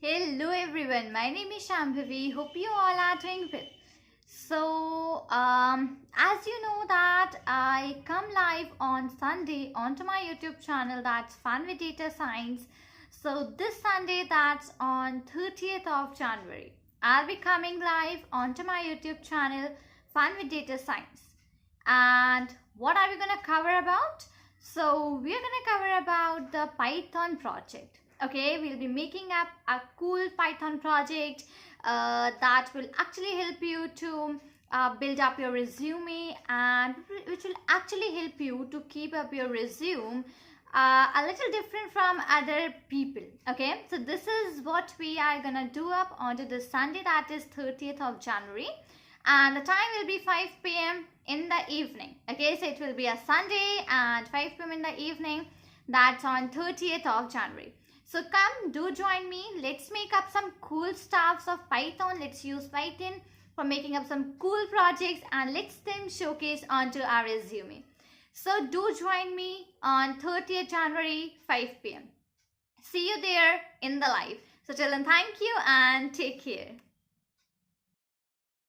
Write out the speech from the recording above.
Hello everyone, my name is Shambhavi. Hope you all are doing well. As you know that I come live on Sunday onto my YouTube channel, that's Fun with Data Science. So this Sunday, that's on 30th of January, I'll be coming live onto my YouTube channel, Fun with Data Science. And what are we going to cover about? So we're going to cover about the Python project. Okay, we'll be making up a cool Python project that will actually help you to build up your resume, and which will actually help you to keep up your resume a little different from other people. Okay, so this is what we are gonna do up onto this Sunday, that is 30th of January, and the time will be 5 p.m. in the evening. Okay, so it will be a Sunday and 5 p.m. in the evening, that's on 30th of January. So come, do join me. Let's make up some cool stuffs of Python. Let's use Python for making up some cool projects, and let's them showcase onto our resume. So do join me on 30th January 5 p.m. See you there in the live. So till then, thank you and take care.